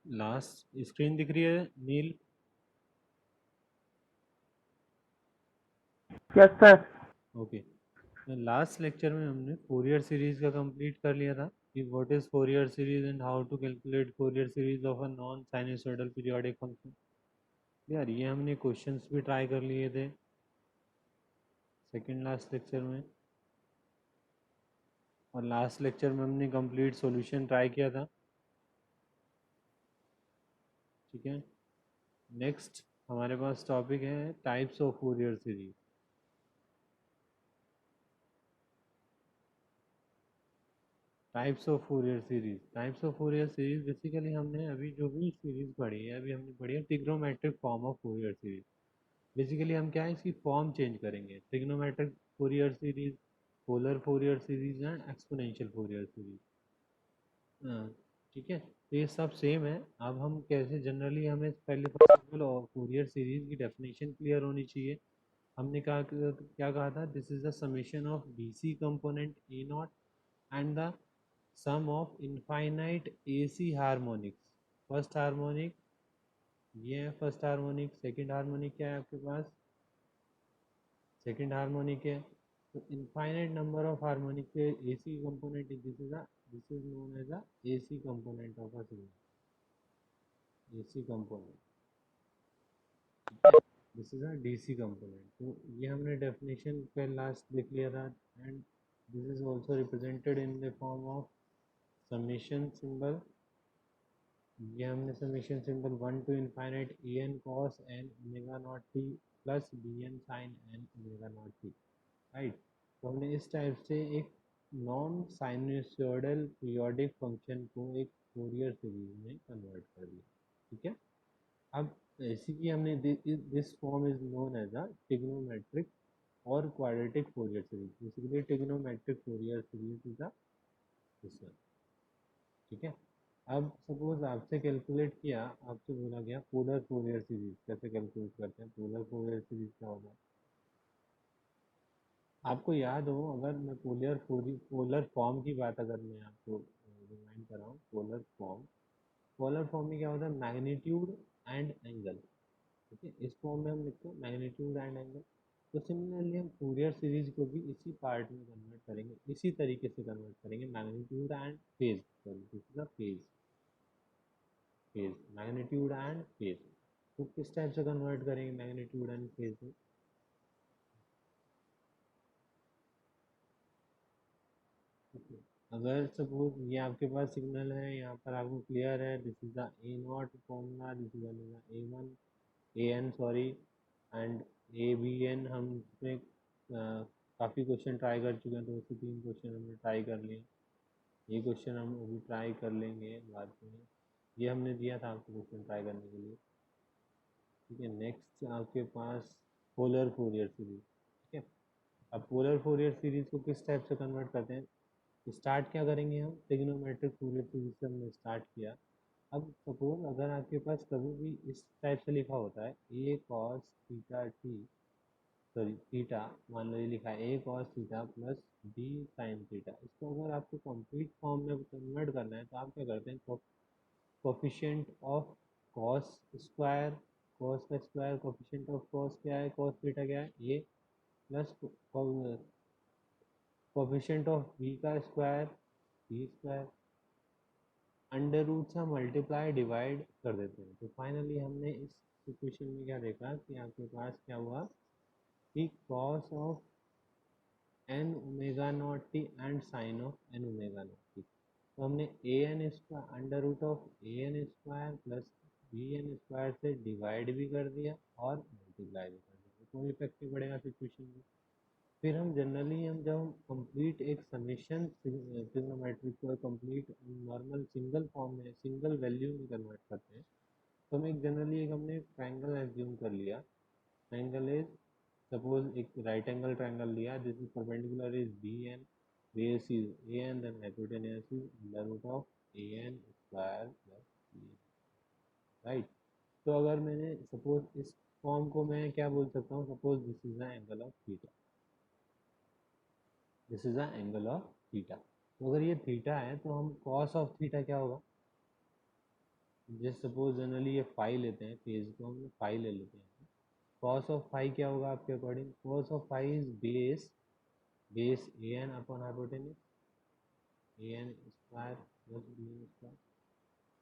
Last screen दिख रही है Neel? Yes sir. Okay. Last lecture में हमने फोरियर सीरीज का कंप्लीट कर लिया था कि what is Fourier series and how to calculate Fourier series of a non sinusoidal periodic function. यार ये हमने क्वेश्चंस भी ट्राई कर लिए थे सेकंड लास्ट लेक्चर में, और लास्ट लेक्चर में हमने कंप्लीट सॉल्यूशन ट्राई किया था। ठीक है, नेक्स्ट हमारे पास टॉपिक है types of Fourier series. Types of Fourier series, types of Fourier series basically हमने अभी जो भी सीरीज पढ़ी है, अभी हमने पढ़ी है trigonometric form of Fourier series. Basically हम क्या है, इसकी फॉर्म चेंज करेंगे। Trigonometric Fourier series, polar Fourier series and exponential Fourier series. ठीक है, तो ये सब सेम है। अब हम कैसे, जनरली हमें पहले सिंपल फोरियर सीरीज की डेफिनेशन क्लियर होनी चाहिए। हमने कहा क्या कहा था, this is the summation of DC component a not and the sum of infinite AC harmonics. First harmonic ये है, फर्स्ट हार्मोनिक। सेकंड हार्मोनिक क्या है आपके पास, सेकंड हार्मोनिक है। तो इनफाइनाइट नंबर ऑफ हार्मोनिक के AC component, this is known as a AC component of a signal, AC component. This is a DC component. तो ये हमने डेफिनेशन पे लास्ट देख लिया था। And this is also represented in the form of summation symbol. ये हमने summation symbol 1 to infinite a n cos n omega not t plus B n sine n omega not T, right. तो हमने इस type से एक non sinusoidal periodic function को एक Fourier series में कन्वर्ट कर दिया। ठीक है, अब इसी की हमने this form is known as a trigonometric और quadratic Fourier series. Basically trigonometric Fourier series is a this one. ठीक है, अब सपोज आपसे कैलकुलेट किया, आपसे बोला गया पोलर फोरियर सीरीज कैसे कैलकुलेट करते हैं। पोलर फोरियर सीरीज क्या होगा, आपको याद हो, अगर मैं पोलर फॉर्म की बात अगर मैं आपको रिमाइंड कराऊँ, पोलर फॉर्म में क्या होता है, मैग्नीट्यूड एंड एंगल। ठीक है, इस फॉर्म में हम लिखते हैं मैग्नीट्यूड एंड एंगल। तो सिमिलरली हम फूरियर सीरीज को भी इसी पार्ट में कन्वर्ट करेंगे, इसी तरीके से कन्वर्ट करेंगे, magnitude and phase. Sorry, this is a phase, phase magnitude and phase. तो किस टाइप से कन्वर्ट करेंगे मैग्नीट्यूड एंड फेज में। अगर सपोज ये आपके पास सिग्नल है, यहाँ पर आपको क्लियर है, this is the a nought formula, this is a one a n sorry and a b n. हम इसमें काफ़ी क्वेश्चन ट्राई कर चुके हैं, 2 से 3 क्वेश्चन हमने ट्राई कर लिए। ये क्वेश्चन हम अभी ट्राई कर लेंगे बाद में, ये हमने दिया था आपको क्वेश्चन ट्राई करने के लिए। ठीक है, नेक्स्ट आपके पास पोलर फोरियर सीरीज। ठीक है, अब पोलर फोरियर सीरीज को किस टाइप से कन्वर्ट करते हैं, स्टार्ट क्या करेंगे हम, ट्रिग्नोमेट्रिक फोरियर सीरीज से हमने स्टार्ट किया। अब सपोज अगर आपके पास कभी भी इस टाइप से लिखा होता है A cos theta T, sorry theta, मान लो ये लिखा है A cos theta plus B sine theta. इसको अगर आपको कंप्लीट फॉर्म में कन्वर्ट करना है तो आप क्या करते हैं, coefficient of cos square, cos का स्क्वायर, कोफिशिएंट ऑफ कॉस क्या है, कॉस थीटा क्या है a, plus coefficient of b का square b square, under root से मल्टीप्लाई डिवाइड कर देते हैं। तो फाइनली हमने इस सिचुएशन में क्या देखा कि आपके पास क्या हुआ कि cos of N omega not T and sine of N omega not T. तो हमने A N square under root of A N square plus B N square से डिवाइड भी कर दिया और मल्टीप्लाई भी कर दिया, तो कोई इफेक्ट नहीं पड़ेगा सिचुएशन में। फिर हम जनरली हम जब हम कंप्लीट एक समेशन ट्रिग्नोमेट्रिक को कंप्लीट नॉर्मल सिंगल फॉर्म में, सिंगल वैल्यू में कन्वर्ट करते हैं, तो हम एक जनरली एक हमने ट्रायंगल एज्यूम कर लिया। ट्रायंगल इज सपोज एक राइट एंगल ट्रायंगल लिया, this is perpendicular is B n, base is a n, then hypotenuse is under root of A N square plus B n, right. तो अगर मैंने suppose इस form को मैं क्या बोल सकता हूँ, suppose this is the angle of theta, this is the angle of theta. तो अगर ये थीटा है तो हम कॉस ऑफ थीटा क्या होगा, जैसे सपोज जनरली ये फाइव लेते हैं, फेज को हम फाइव ले लेते हैं। कॉस ऑफ फाइव क्या होगा आपके according? Cos of phi is base A N upon hypotenuse, A N square plus B N square.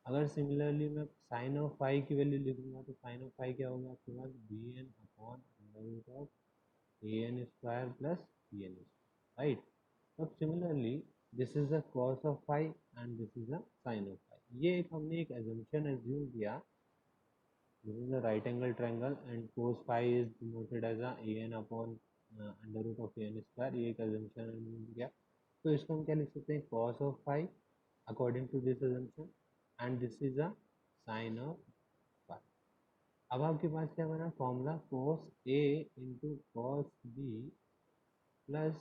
अगर सिमिलरली मैं साइन ऑफ फाइव की वैल्यू लिखूंगा तो साइन ऑफ फाइव क्या होगा आपके पास? B N upon under root of A N square plus B N square, right. अब similarly this is the cos of phi and this is the sine of phi. ये एक हमने एक assumption assume किया, this is a right angle triangle and cos phi is denoted as a an upon under root of an square। ये एक assumption हमने किया, तो इसको हम क्या लिख सकते हैं? cos of phi according to this assumption and this is a sin of phi। अब आपके पास क्या बना formula? cos a into cos b plus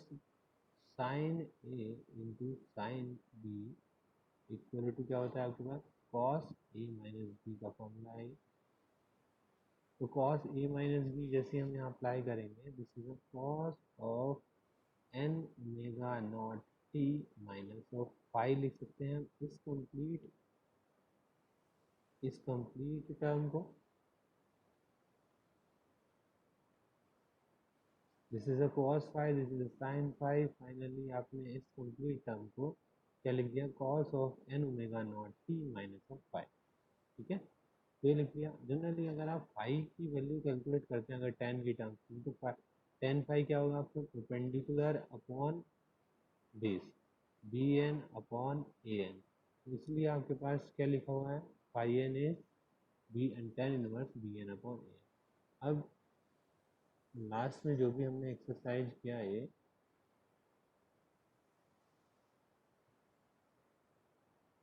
sin a into sin b equal to क्या होता है आपके पास? cos a minus b का फॉर्मूला है। तो cos a माइनस बी जैसे हम यहाँ अप्लाई करेंगे, this is cos of n omega naught t minus of five लिख सकते हैं हम इस कंप्लीट टर्म को। This is cos five, this is sin five. Finally आपने इस कंप्लीट टर्म को क्या लिख दिया? cos of n omega naught t minus of five, ठीक है। तो ये लिख दिया। जनरली अगर आप फाइव की वैल्यू कैलकुलेट करते हैं अगर टेन की टर्म्स में, तो टेन फाइव क्या होगा आपको? Perpendicular upon base B N upon ए एन। इसलिए आपके पास क्या लिखा हुआ है? Phi N is B N tan inverse B N upon A N. अब लास्ट में जो भी हमने एक्सरसाइज किया है,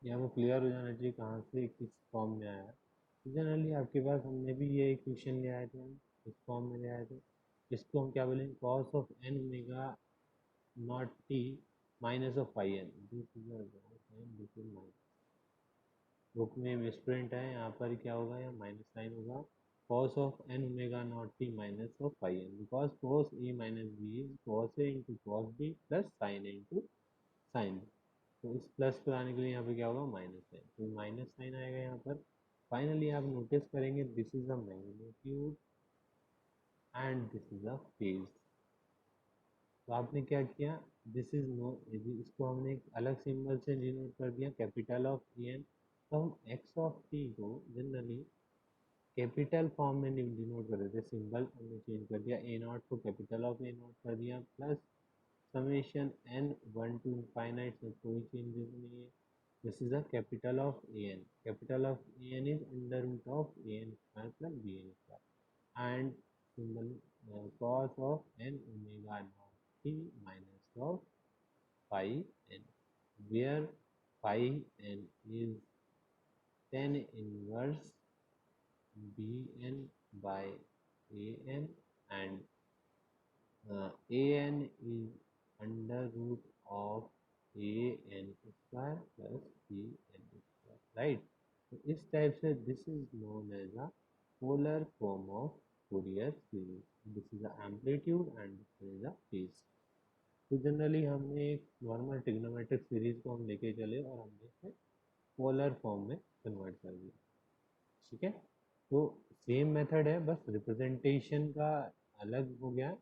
ये हमको क्लियर हो जाना चाहिए कहाँ से किस फॉर्म में आया। जनरली आपके पास हमने भी ये इक्वेशन ले आए थे, हम इस फॉर्म में ले आए थे। इसको हम क्या बोलेंगे? Cos of N omega not t minus of five n, this is minus. Book में मिसप्रिंट है, यहाँ पर क्या होगा? यहाँ माइनस साइन होगा। cos of N omega not t minus of five n, because cos a minus b is cos a into cos b plus sine a into sine b. तो इस प्लस को लाने के लिए यहाँ पे क्या होगा? माइनस साइन, तो माइनस साइन आएगा यहाँ पर। फाइनली आप नोटिस करेंगे this is a magnitude and this is a phase. तो आपने क्या किया? दिस इज नो, इसको हमने एक अलग सिंबल से डिनोट कर दिया, कैपिटल ऑफ ए एन। तो हम एक्स ऑफ टी को जनरली कैपिटल फॉर्म में डिनोट कर देते, सिंबल हमने चेंज कर दिया, ए नॉट को कैपिटल ऑफ ए नॉट कर दिया plus summation n one to infinite में कोई चेंजेस नहीं है। This is a capital of A n, capital of A n is under root of A N square plus B N square and symbol cos of n omega naught t minus of phi n, where phi n is tan inverse bn by an and an is under root of an square plus bn square, right। तो इस type से this is known as a polar form of Fourier series। This is a amplitude and this is a phase. तो generally हमने एक normal trigonometric series को हम लेके चले और हमने इसे पोलर फॉर्म में कन्वर्ट कर दिया, ठीक है। तो सेम मेथड है, बस रिप्रेजेंटेशन का अलग हो गया।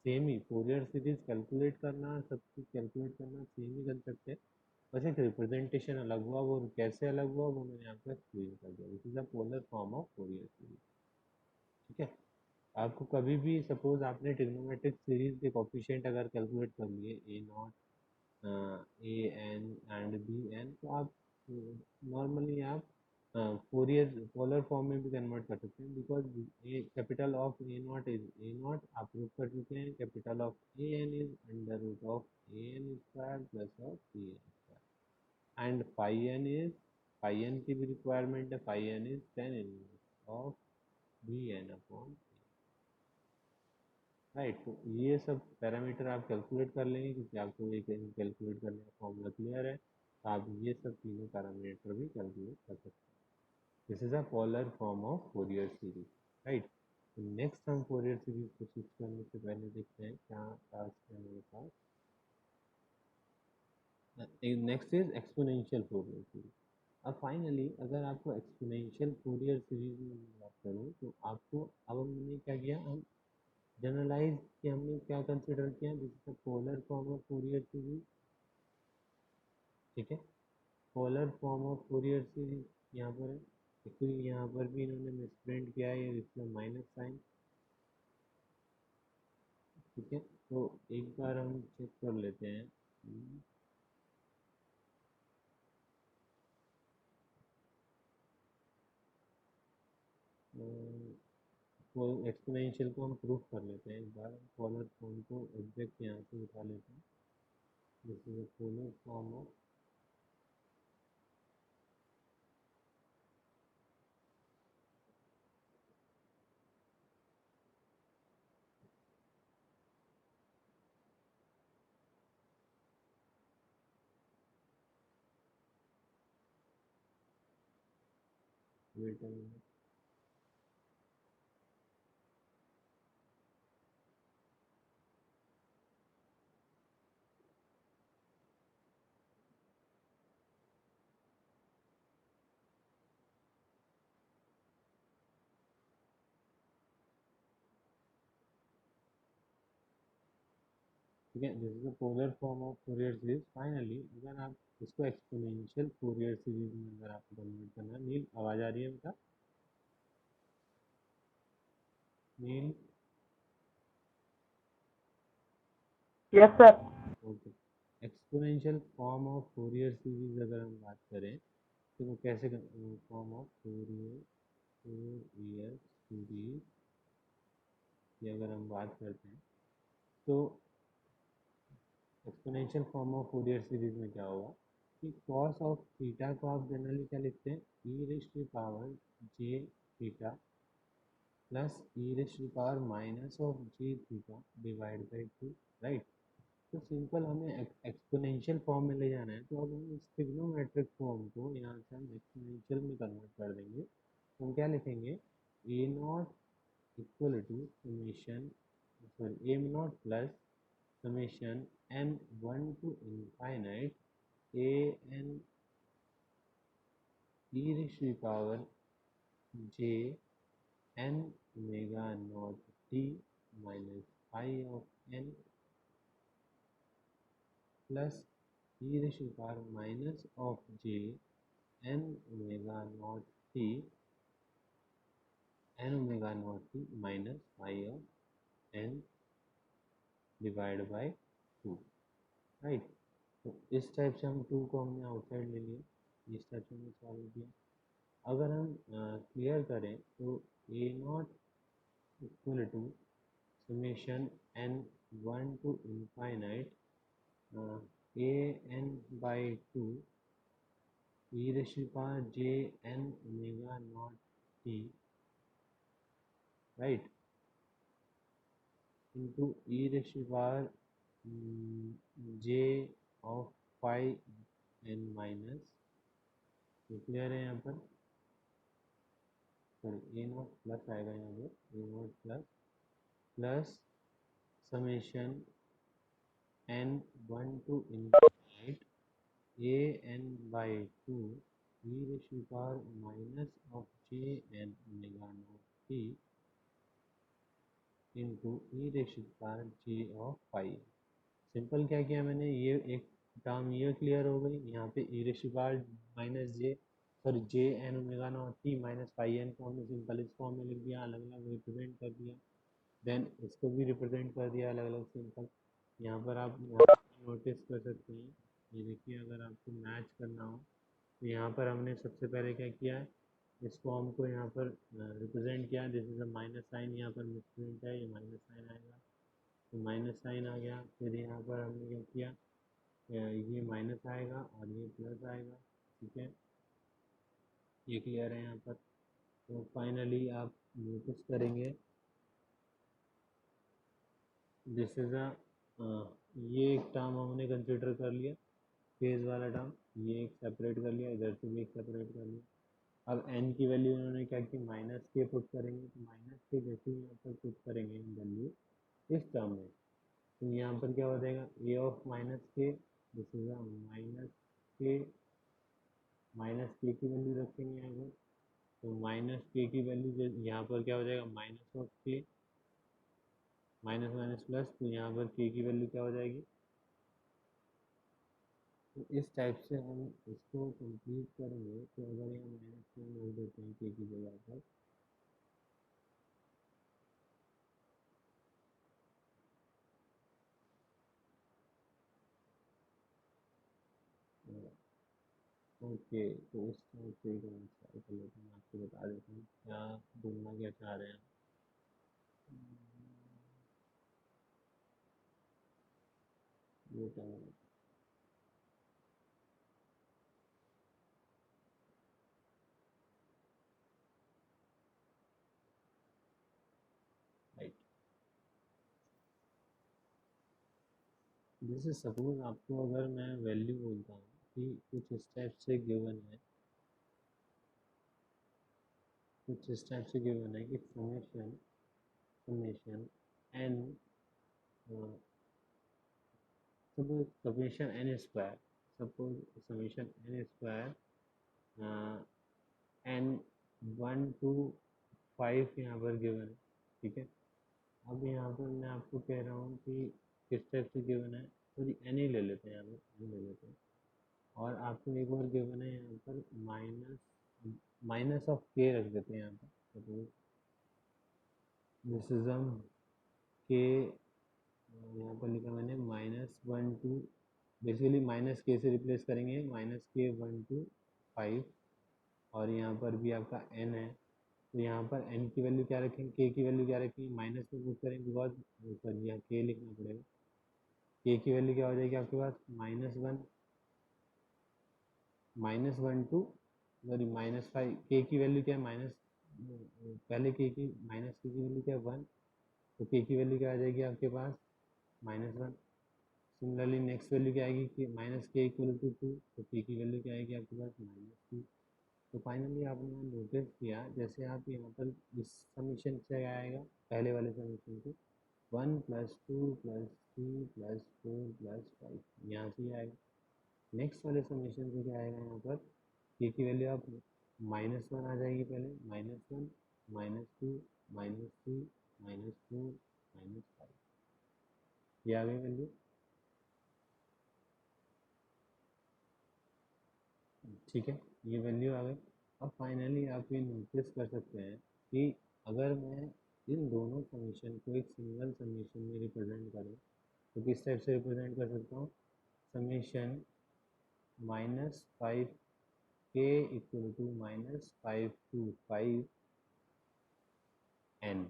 सेम ही फोरियर सीरीज कैलकुलेट करना, सब कुछ कैलकुलेट करना सेम ही कंसेप्ट है, बस एक रिप्रेजेंटेशन अलग हुआ। वो कैसे अलग हुआ वो मैंने यहाँ पर एक्सप्लेन कर दिया। This is a polar form of Fourier series, ठीक है। आपको कभी भी सपोज आपने ट्रिग्नोमेट्रिक सीरीज के कोफिशिएंट अगर कैलकुलेट कर लिए A not A N and B N, तो आप नॉर्मली आप फोरियर पोलर फॉर्म में भी कन्वर्ट कर सकते हैं, because a capital of a naught is a naught आप प्रूव कर चुके हैं, capital of A n is under root of A N square plus of b N square and phi n is, phi n की भी requirement है, phi n is tan inverse of b N upon, right. तो ये सब parameter आप calculate कर लेंगे, क्योंकि आपको ये कैलकुलेट करने का फॉर्मूला क्लियर है, तो आप ये सब तीनों पैरामीटर भी कैलकुलेट कर सकते हैं। This is a polar form of Fourier series, right. तो नेक्स्ट हम फोरियर सीरीज को स्विच करने से पहले देखते हैं क्या टास्क है मेरे पास। Next is exponential Fourier series. अब फाइनली अगर आपको एक्सपोनेंशियल फूरियर सीरीज में बात करूँ तो आपको अब हमने क्या किया, हम जनरलाइज कि हमने क्या कंसिडर किया, this is the polar form of Fourier series. ठीक है, polar form of Fourier series यहाँ पर है। एक्चुअली यहाँ पर भी इन्होंने मिसप्रिंट किया है, इसमें माइनस साइन। ठीक है, तो एक बार हम चेक कर लेते हैं। तो एक्सपोनेंशियल को हम प्रूफ कर लेते हैं एक बार। पोलर फॉर्म को एग्जैक्ट यहाँ से उठा लेते हैं। This is a polar form of wait. ठीक है, this is the polar form of Fourier series. Finally अगर आप इसको एक्सपोनेंशियल फूरियर सीरीज में अगर आपको कन्वर्ट करना है, नील आवाज आ रही है बेटा? Neel? Yes sir. Okay, exponential form of Fourier series अगर हम बात करें तो वो कैसे, फॉर्म ऑफ फूरियर सीरीज की अगर हम बात करते हैं तो exponential form of Fourier series में क्या होगा कि कॉस ऑफ थीटा को आप जनरली क्या लिखते हैं, e raise to power j theta plus e raise to power minus of j theta divide by 2, right. तो सिंपल हमें एक्सपोनेंशियल फॉर्म में ले जाना है, तो अब हम इस ट्रिग्नोमेट्रिक फॉर्म को यहाँ से हम एक्सपोनेंशियल में कन्वर्ट कर देंगे। तो हम क्या लिखेंगे, a naught equal to summation, sorry m naught plus summation n 1 to infinite a n e raised to the power j n omega naught t minus phi of n plus e raised to the power minus of j n omega naught t n omega naught t minus phi of n divided by 2, right. तो इस type से हम 2 को हमने outside ले लिया, इस type से हमने सॉल्व किया। अगर हम क्लियर करें तो a naught equal to summation n 1 to infinite a n by 2 e raised to the power j n omega naught t, right, into e raised to the power j of phi n minus, तो clear है यहाँ पर, sorry ए naught plus आएगा यहाँ पर, a naught plus plus summation n 1 to infinite a n by 2 e raised to the power minus of j n omega naught t into e raised to the power j of phi। Simple क्या किया मैंने, ये एक term ये clear हो गई, यहाँ पे e raised to the power minus j, sorry j n omega not t minus pi n को हमने सिंपल इस फॉर्म में लिख दिया, अलग अलग रिप्रेजेंट कर दिया। देन इसको भी रिप्रेजेंट कर दिया अलग अलग सिंपल। यहाँ पर आप नोटिस कर सकते हैं, ये देखिए अगर आपको मैच करना हो तो यहाँ पर हमने सबसे पहले क्या किया है, इस फॉर्म को यहाँ पर रिप्रेजेंट किया, this is a minus sine, यहाँ पर मिसप्रिंट है, ये माइनस साइन आएगा, तो माइनस साइन आ गया। फिर यहाँ पर हमने क्या किया, ये माइनस आएगा और ये प्लस आएगा। ठीक है, ये क्लियर है यहाँ पर। तो फाइनली आप नोटिस करेंगे, दिस इज अ, ये एक टर्म हमने कंसिडर कर लिया, फेज वाला टर्म, ये एक सेपरेट कर लिया, इधर से भी एक सेपरेट कर लिया। अब n की वैल्यू उन्होंने क्या की, माइनस के पुट करेंगे, तो माइनस के जैसे ही यहाँ पर पुट करेंगे हम वैल्यू इस टर्म में, तो यहाँ पर क्या हो जाएगा, ए ऑफ माइनस के, दिस इज अ माइनस के माइनस के की वैल्यू रखेंगे यहाँ पर, तो माइनस के की वैल्यू यहाँ पर क्या हो जाएगा, माइनस ऑफ के, माइनस माइनस प्लस, तो यहाँ पर के की वैल्यू क्या हो जाएगी। तो इस टाइप से हम इसको कंप्लीट करेंगे, तो अगर यहाँ माइनस वन रख देते हैं के की जगह पर, ओके, तो इस टाइप से एक ट्राई कर लेते हैं, मैं आपको बता देता हूँ क्या बोलना क्या चाह रहे हैं। ये टाइम राइट, जैसे सपोज आपको अगर मैं वैल्यू बोलता हूँ कि कुछ इस टाइप से गिवन है, कुछ इस टाइप से गिवन है कि summation summation n, suppose summation n square, suppose summation n square n 1 to 5 यहाँ पर गिवन है, ठीक है। अब यहाँ पर मैं आपको कह रहा हूँ कि किस टाइप से गिवन है, सॉरी एन ही ले लेते हैं, यहाँ पर एन ले लेते हैं, और आपको एक और गिवन है यहाँ पर माइनस, माइनस ऑफ के रख देते हैं यहाँ पर, सपोज दिस इज के, यहाँ पर लिखा मैंने -1 to, बेसिकली माइनस के से रिप्लेस करेंगे, -k 1 to 5, और यहाँ पर भी आपका n है, तो यहाँ पर n की वैल्यू क्या रखेंगे, k की वैल्यू क्या रखेंगे, माइनस में पुट करेंगे, बिकॉज सॉरी यहाँ k लिखना पड़ेगा, k की वैल्यू क्या हो जाएगी आपके पास -1 सॉरी -5, k की वैल्यू क्या है माइनस, पहले k की माइनस k की वैल्यू क्या है 1, तो k की वैल्यू क्या आ जाएगी आपके पास -1। सिमिलरली नेक्स्ट वैल्यू क्या आएगी कि -k = 2, तो k की वैल्यू क्या आएगी आपके पास -2। तो फाइनली आपने यहाँ नोटिस किया, जैसे आप यहाँ पर इस समीशन से आएगा, पहले वाले समीशन से 1 + 2 + 3 + 4 + 5, यहाँ से ही आएगा। नेक्स्ट वाले समीशन से क्या आएगा, यहाँ पर के की वैल्यू आप -1 आ जाएगी, पहले -1 -2 -3 -4 -5, ये आ गई वैल्यू, ठीक है, ये वैल्यू आ गई। अब फाइनली आप ये नोटिस कर सकते हैं कि अगर मैं इन दोनों समीशन को एक सिंगल समीशन में रिप्रेजेंट करूँ, तो किस टाइप से रिप्रेजेंट कर सकता हूँ, समीशन -5k = -5 to 5 n,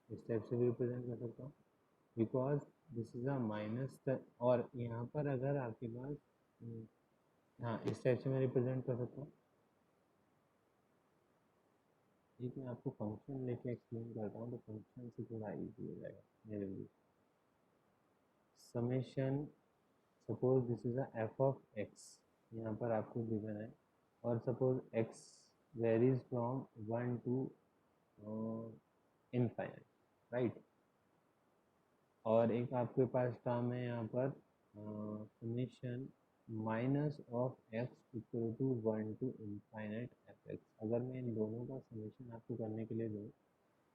इस टाइप से भी रिप्रेजेंट कर सकता हूँ, because this is a minus, और यहाँ पर अगर आपके पास हाँ, इस टाइप से मैं रिप्रेजेंट कर सकता हूँ। एक मैं आपको फंक्शन लेके एक्सप्लेन करता हूँ, तो फंक्शन से थोड़ा इजी हो जाएगा मेरे लिए। Summation, suppose this is a F of x, यहाँ पर आपको गिवन है, और suppose x varies from 1 to infinite, right, और एक आपके पास टर्म है यहाँ पर summation minus of x = 1 to ∞f(x), अगर मैं इन दोनों का समेशन आपको करने के लिए दूँ,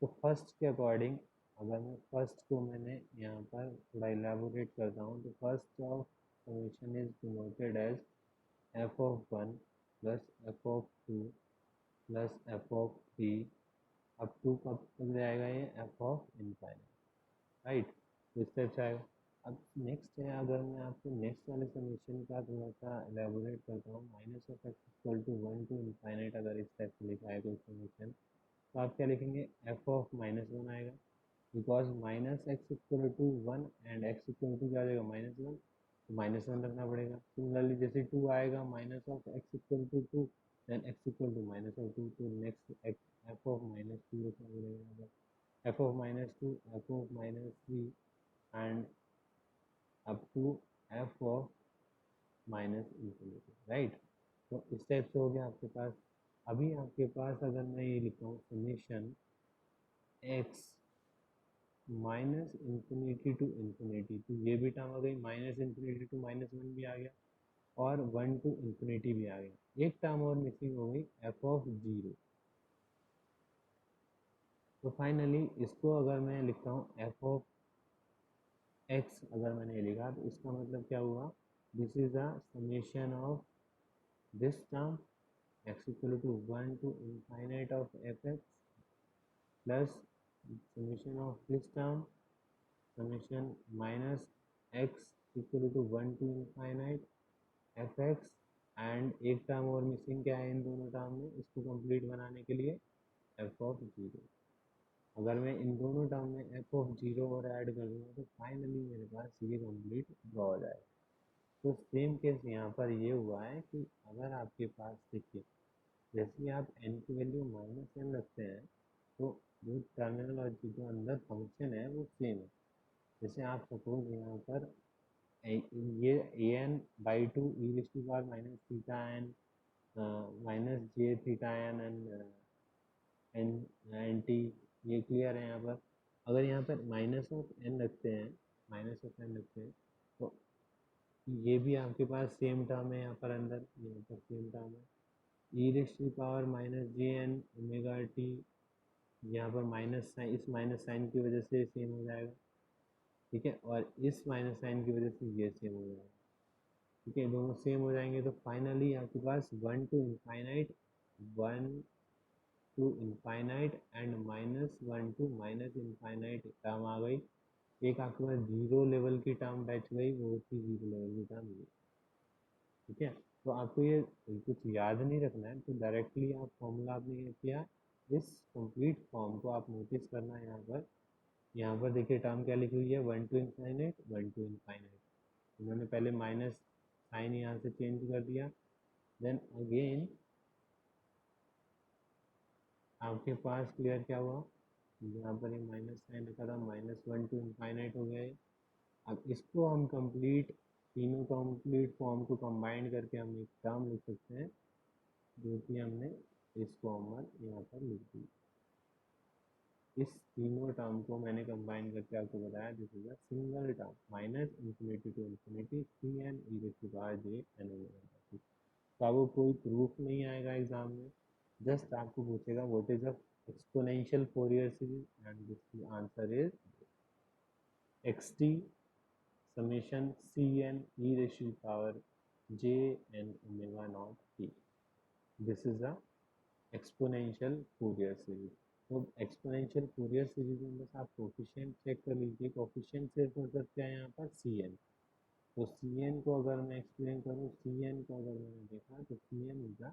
तो फर्स्ट के अकॉर्डिंग, अगर मैं फर्स्ट को मैंने यहाँ पर थोड़ा इलेबोरेट करता हूँ, तो first of summation is denoted as f(1) + f(2) + f(3), अब टू कब तक जाएगा ये f(∞), राइट, तो इस टाइप से आएगा। अब नेक्स्ट है, अगर मैं आपको नेक्स्ट वाले समीशन का थोड़ा सा एलेबोरेट करता हूँ, -(x) = 1 to ∞, अगर इस टाइप से लिखा है कोई समीशन, तो आप क्या लिखेंगे, f(-1) आएगा, बिकॉज -x = 1 एंड x = क्या आ जाएगा -1, तो -1 रखना पड़ेगा। सिमिलरली जैसे 2 आएगा, -(x = 2), देन x = -2, तो नेक्स्ट f(-2) रखना पड़ेगा, f(-2), f(-3) and up to f(-∞), right. तो इस टाइप से हो गया आपके पास। अभी आपके पास अगर मैं ये लिखता हूँ समेशन x -∞ to ∞, तो ये भी टर्म आ गई, -∞ to -1 भी आ गया, और 1 to infinity भी आ गया। एक टर्म और मिसिंग हो गई, एफ ऑफ 0। तो फाइनली इसको अगर मैं लिखता हूँ एफ ऑफ एक्स, अगर मैंने ये लिखा तो इसका मतलब क्या हुआ, this is a summation of this term x equal to 1 to infinite of f x plus summation of this term summation minus x equal to 1 to infinite f x. And एक टर्म और missing क्या है इन दोनों term में, इसको complete बनाने के लिए एफ ऑफ 0। अगर मैं इन दोनों टर्म में एफ ऑफ 0 और ऐड कर दूंगा तो फाइनली मेरे पास ये कंप्लीट ड्रॉ हो जाएगा। तो सेम केस यहाँ पर ये हुआ है कि अगर आपके पास देखिए, जैसे ही आप n की वैल्यू -n रखते हैं तो जो टर्मिनोलॉजी जो अंदर फंक्शन है वो सेम है। जैसे आप सपोज यहाँ पर ये an/2 e⁻−θn -j⁻θn N T, ये क्लियर है यहाँ पर। अगर यहाँ पर -n रखते हैं, -n रखते हैं तो ये भी आपके पास सेम टर्म है यहाँ पर अंदर, यहाँ पर सेम टर्म है e⁻−jn⍵t। यहाँ पर माइनस साइन, इस माइनस साइन की वजह से सेम हो जाएगा, ठीक है, और इस माइनस साइन की वजह से ये सेम हो जाएगा, ठीक है, दोनों सेम हो जाएंगे। तो फाइनली आपके पास 1 to infinite, 1 to infinite and -1 to -infinite term आ गई। एक आपके पास जीरो लेवल की टर्म बच गई, वो थी जीरो लेवल की टर्म ये, ठीक है। तो आपको ये कुछ याद नहीं रखना है, तो डायरेक्टली आप फॉर्मूला आपने ये किया, इस कंप्लीट फॉर्म को आप नोटिस करना है यहाँ पर। यहाँ पर देखिए टर्म क्या लिखी हुई है, 1 to infinite, 1 to infinite। उन्होंने पहले माइनस साइन यहाँ से चेंज कर दिया, देन अगेन आपके पास क्लियर क्या हुआ, यहाँ पर ये माइनस साइन रखा था, -1 to infinite हो गया है। अब इसको हम कंप्लीट, तीनों कंप्लीट फॉर्म को कंबाइन करके हम एक टर्म लिख सकते हैं, जो कि हमने इस फॉर्म में यहाँ पर लिख दी। इस तीनों टर्म को मैंने कंबाइन करके आपको बताया, this is a single term, -∞ to ∞ cn e⁻j⁻n⁻t। तो आपको कोई प्रूफ नहीं आएगा एग्जाम में, जस्ट आपको पूछेगा what is the exponential Fourier series and this answer is xt summation cn e⁻j⁻n⁻0t। This is the exponential Fourier series. तो exponential Fourier series में बस आप कोफिशिएंट चेक कर लीजिए, कोफिशिएंट सिर्फ और सिर्फ क्या है यहाँ पर, cn। तो cn को अगर मैं एक्सप्लेन करूँ, cn को अगर मैंने देखा तो cn is the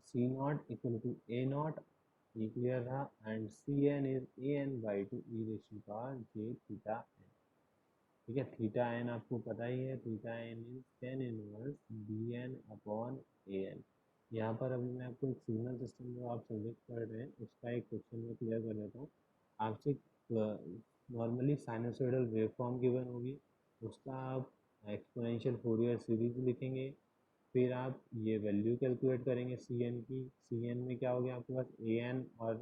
c0 equal to a0, ये क्लियर था, and cn is an/2 e⁻j⁻n। ठीक है, थीटा एन आपको पता ही है, theta n is tan inverse bn upon an। यहाँ पर अभी मैं आपको एक सिग्नल सिस्टम जो आप सब्जेक्ट कर रहे हैं उसका एक क्वेश्चन में क्लियर कर देता हूँ। आपसे नॉर्मली साइनसोइडल वेवफॉर्म गिवन होगी, उसका आप एक्सपोनेंशियल फोरियर सीरीज लिखेंगे, फिर आप ये वैल्यू कैलकुलेट करेंगे सी एन की। सी एन में क्या हो गया आपके पास, ए एन और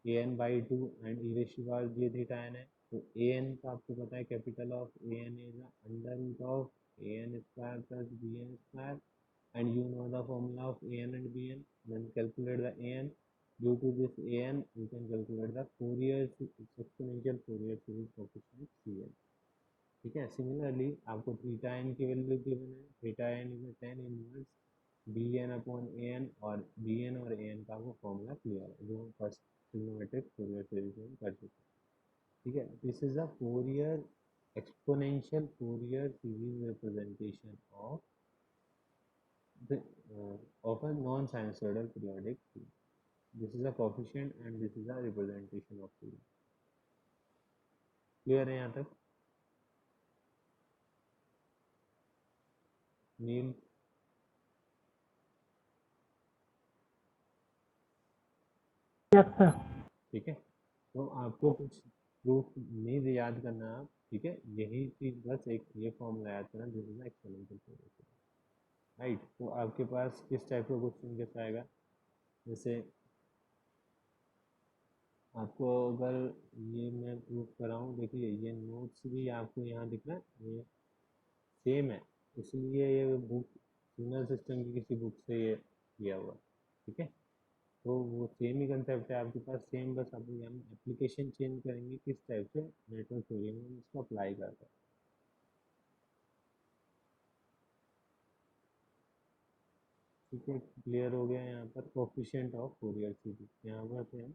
an/2 एंड e⁻j⁻θn है। तो ए एन का आपको पता है, capital of A n is under root of A N square plus B N square, and you know the formula of an and bn, then calculate the an. Due to this an you can calculate the Fourier exponential Fourier series coefficient cn, ठीक है। Similarly आपको theta n की value given है, theta n is tan inverse B N upon A n, और b n और a N का आपको formula clear है जो हम फर्स्ट ट्रिग्नोमेट्रिक फोरियर सीरीज में कर चुके हैं, ठीक है। This is a Fourier exponential Fourier series representation of the of a non-sinusoidal periodic series. This is a coefficient and this is a representation of series. Clear है यहाँ तक नील? Yes sir. ठीक है, तो आपको कुछ प्रूफ नहीं याद करना आप, ठीक है, यही चीज बस एक ये फॉर्मूला याद करना, this is exponential Fourier, right. तो आपके पास किस टाइप का क्वेश्चन कैसा आएगा, जैसे आपको अगर ये मैं प्रूफ कराऊँ, देखिए ये नोट्स भी आपको यहाँ दिख रहा है, ये सेम है, इसलिए ये बुक सिग्नल सिस्टम की किसी बुक से ये लिया हुआ, ठीक है। तो वो सेम ही कंसेप्ट है आपके पास, सेम, बस अभी हम एप्लीकेशन चेंज करेंगे किस टाइप से नेटवर्क थ्योरी में हम इसको अप्लाई करते हैं, ठीक है। क्लियर हो गया यहाँ पर कोफिशिएंट ऑफ फूरियर सीरीज। यहाँ पर से हम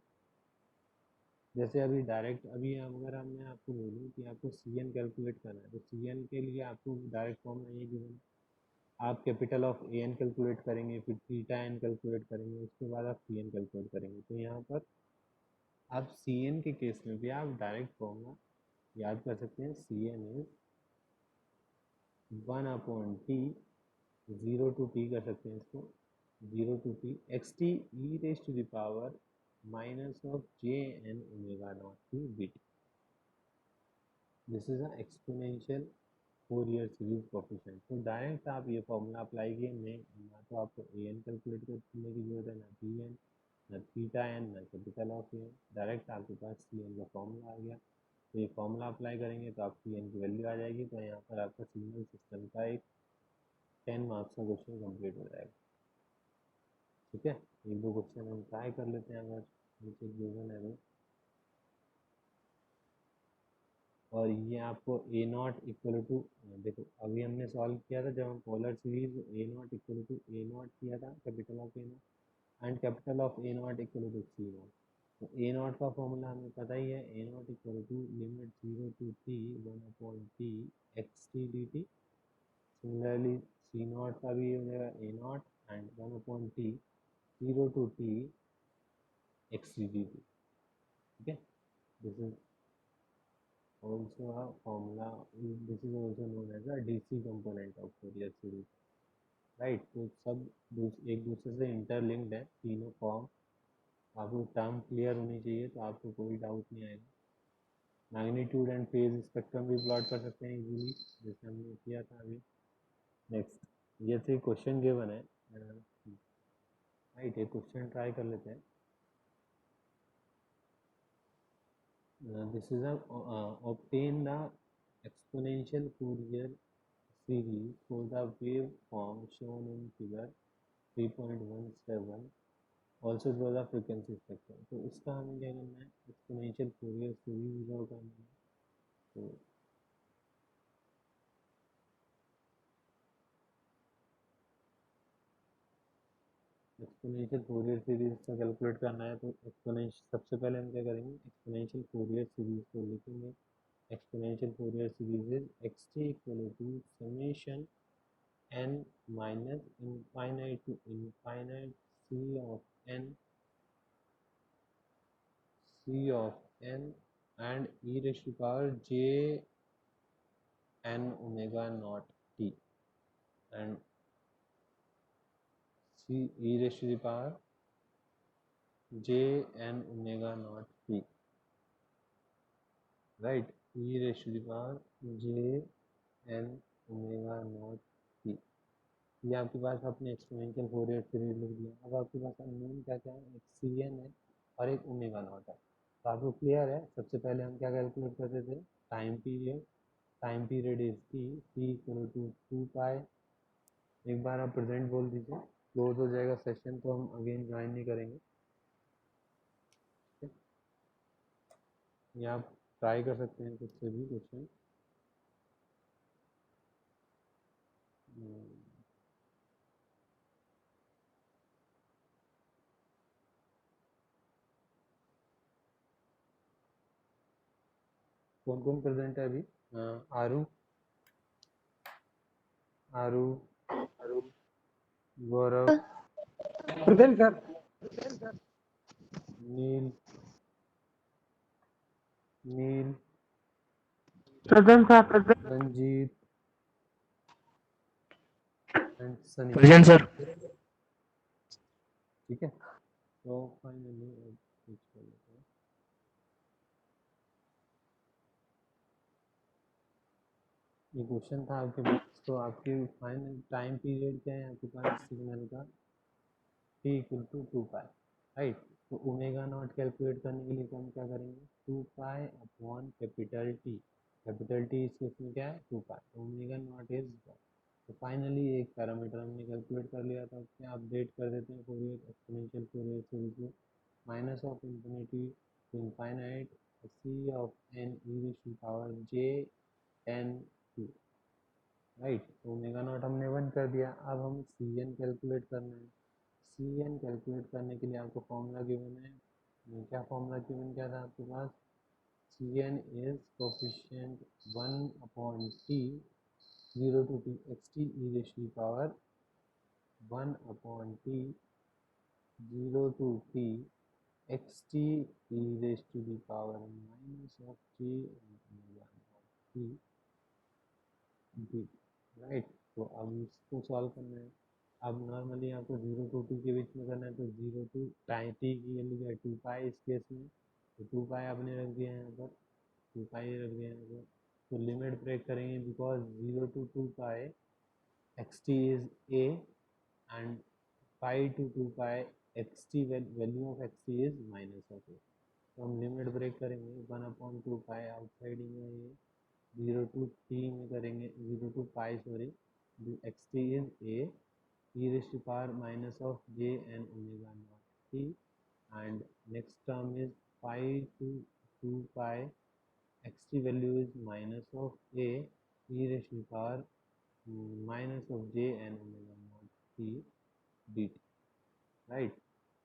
जैसे अभी डायरेक्ट अभी अगर हम मैं आपको बोलूँ कि आपको सी एन कैलकुलेट करना है, तो सी एन के लिए आपको डायरेक्ट फॉर्मूला ये गिवन, आप capital of A n calculate करेंगे, फिर थीटा एन कैलकुलेट करेंगे, उसके बाद आप सी एन कैलकुलेट करेंगे। तो यहाँ पर आप सी एन के केस में भी आप डायरेक्ट फॉर्मूला याद कर सकते हैं, c n is 1/t, 0 to t कर सकते हैं इसको, 0 to t x t e raise to the power minus of j n omega not t b t. This is a exponential Fourier series coefficient. तो direct आप ये formula apply किए, ना तो आपको ए एन कैलकुलेट करने की जरूरत है, ना बी एन, ना थीटा एन, ना capital of A n, direct आपके पास सी एन का फॉर्मूला आ गया। तो ये फॉर्मूला अप्लाई करेंगे तो आपकी एन की वैल्यू आ जाएगी। तो यहाँ पर आपका सिग्नल सिस्टम का एक 10 मार्क्स का क्वेश्चन कंप्लीट हो जाएगा, ठीक है। एक दो क्वेश्चन हम ट्राई कर लेते हैं अगर नीचे गिवन है तो। और ये आपको ए नॉट इक्वल टू, देखो अभी हमने सॉल्व किया था जब हम polar series a naught equal to a naught किया था, capital of a not and capital of a naught equal to c naught. तो ए नॉट का फॉर्मूला हमें पता ही है, a naught equal to limit 0 to t 1/t x t d t. Similarly c naught का भी हो जाएगा a not and 1/t 0 to t x t d t, ठीक है। This is also a formula, this is also known as a DC component of Fourier series, right। तो सब एक दूसरे से इंटरलिंक्ड है तीनों फॉर्म। आपको टर्म क्लियर होनी चाहिए तो आपको कोई डाउट नहीं आएगा। मैग्नीट्यूड एंड फेज स्पेक्ट्रम भी प्लॉट कर सकते हैं इजीली, जैसे हमने किया था अभी। नेक्स्ट, ये थे क्वेश्चन गिवन है, राइट। ये क्वेश्चन ट्राई कर लेते हैं। This is a obtain the exponential Fourier series for the waveform shown in figure 3.17, also draw the frequency spectrum। तो इसका हमें क्या करना है, एक्सपोनेंशियल फूरियर सीरीज ड्रॉ करना है। तो एक्सपोनेंशियल फूरियर सीरीज का कैलकुलेट करना है, तो एक्सपोनेंशियल सबसे पहले हम क्या करेंगे, एक्सपोनेंशियल फूरियर सीरीज को लिखेंगे। Exponential Fourier series is x t equal to summation n minus infinite to infinite c of n and e raised to power j n omega naught t and c e raised to the power j n omega naught t, right। e raised to the power j n omega naught t, ये आपके पास अपने exponential Fourier series लिख दिया। अब आपके पास unknown क्या क्या है, एक सी एन है और एक ओमेगा नॉट है। तो आपको क्लियर है, सबसे पहले हम क्या कैलकुलेट करते थे, time period. Time period is t equal to 2 pi. एक बार आप प्रेजेंट बोल दीजिए, क्लोज हो जाएगा सेशन, तो हम अगेन ज्वाइन नहीं करेंगे। ये आप ट्राई कर सकते हैं कुछ से भी क्वेश्चन। कौन कौन प्रेजेंट है अभी, Aaru, Aaru, Gaurav, present sir. Neel, Neel, present sir. Present. Ranjit and Sunny, present sir. ठीक है। तो फाइनली कर लेते हैं। ये क्वेश्चन था आपके पास, तो आपकी फाइनल टाइम पीरियड क्या है आपके पास सिग्नल का, t equal to 2 pi, right. तो ओमेगा नॉट कैलकुलेट करने के लिए हम क्या करेंगे, 2 pi upon capital t. Capital t इस केस में क्या है 2 पाई, ओमेगा नॉट इज 1। तो फाइनली एक पैरामीटर हमने कैलकुलेट कर लिया था, उसमें अपडेट कर देते हैं फोरियर एक्सपोनेंशियल फोरियर सीरीज में, minus of infinity to infinite c of n e raise to power j n t, right. Omega naught हमने 1 कर दिया। अब हम सी एन कैलकुलेट करना है। सी एन कैलकुलेट करने के लिए आपको फॉर्मूला गिवन है, क्या फॉर्मूला गिवन क्या था आपके पास, c n is coefficient 1/t 0 to t x t e raised to the power 1/t 0 to t x t e raised to the power minus of j omega naught t dt, right. तो अब इसको solve करना है। अब normally आपको 0 to t के बीच में करना है, तो 0 to टाइम t की वैल्यू है 2 पाई इस केस में, तो 2 पाई आपने रख दिया है यहाँ पर, 2 पाई रख दिया है यहाँ पर। तो लिमिट ब्रेक करेंगे, because 0 to 2 pi x t is a and pi to 2 pi x t value of x t is minus of a. तो हम लिमिट ब्रेक करेंगे 1/2 पाई आउटसाइड में ये 0 to t में करेंगे, 0 to pi sorry, x t is A e raised to power minus of j and omega naught t, and next term is pi to 2 pi xt value is minus of a e raised to power minus of j and omega naught t dt, right.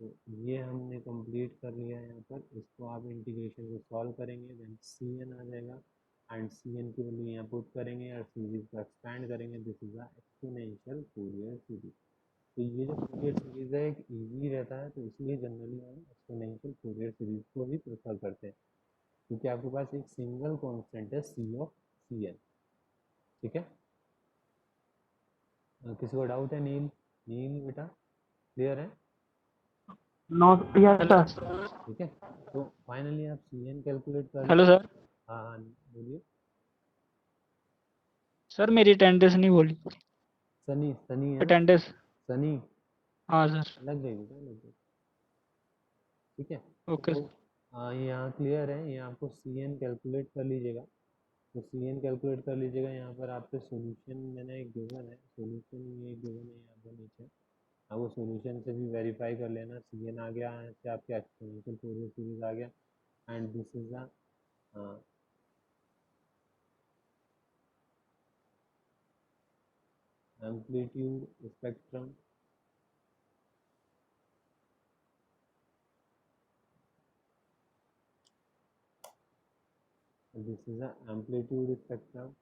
तो ये हमने complete कर लिया है यहाँ पर। इसको आप इंटीग्रेशन को सॉल्व करेंगे, देन सी एन आ जाएगा, एंड सी एन की वैल्यू यहाँ पुट करेंगे और सीरीज को एक्सपेंड करेंगे। This is the exponential Fourier series. तो ये जो फूरियर सीरीज है एक इजी रहता है, तो इसलिए जनरली हम एक्सपोनेंशियल फूरियर सीरीज को ही प्रेफर करते हैं, क्योंकि आपके पास एक सिंगल कांस्टेंट है सी ऑफ सी एन, ठीक है। किसी को डाउट है? नील, नील बेटा क्लियर है? Not yes sir. ठीक है। तो फाइनली आप सी एन कैलकुलेट कर हेलो लीजिए। सर। हाँ हाँ बोलिए। सर मेरी अटेंडेंस नहीं बोली। सनी, सनी है ना? अटेंडेंस। सनी हाँ सर। लग गई बेटा, लग गई, ठीक है। ओके तो सर। यहाँ क्लियर है, ये आपको सी एन कैलकुलेट कर लीजिएगा। तो सी एन कैलकुलेट कर लीजिएगा। यहाँ पर आपके सॉल्यूशन मैंने एक गिवन है, सॉल्यूशन ये गिवन है यहाँ पर नीचे, आप वो सॉल्यूशन से भी वेरीफाई कर लेना। सी एन आ गया, यहाँ से आपके एक्सपोनेंशियल फूरियर सीरीज आ गया, and this is the amplitude spectrum. This is the amplitude spectrum,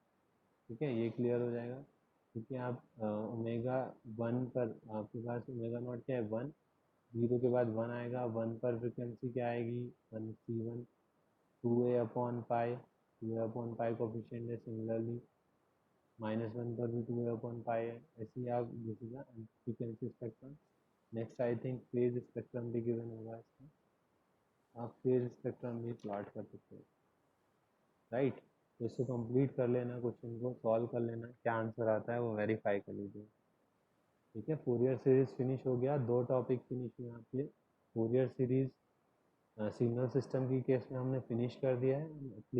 ठीक है। ये क्लियर हो जाएगा, क्योंकि आप ओमेगा 1 पर आपके पास ओमेगा नॉट क्या है 1, 0 के बाद 1 आएगा, 1 पर फ्रिक्वेंसी क्या आएगी 1C1, 2a/पाई, 2a/पाई कोफिशिएंट है, सिमिलरली -1 पर भी 2a/पाई है। ऐसे ही आप this is the frequency spectrum. Next I think phase spectrum भी गिवन होगा इसका, आप फेज स्पेक्ट्रम भी प्लॉट कर सकते हो, राइट। तो इसको कंप्लीट कर लेना, क्वेश्चन को सॉल्व कर लेना, क्या आंसर आता है वो वेरीफाई कर लीजिए, ठीक है। फोरियर सीरीज फिनिश हो गया, 2 टॉपिक फिनिश हुए आपके। फोरियर सीरीज सिग्नल सिस्टम की केस में हमने फिनिश कर दिया है।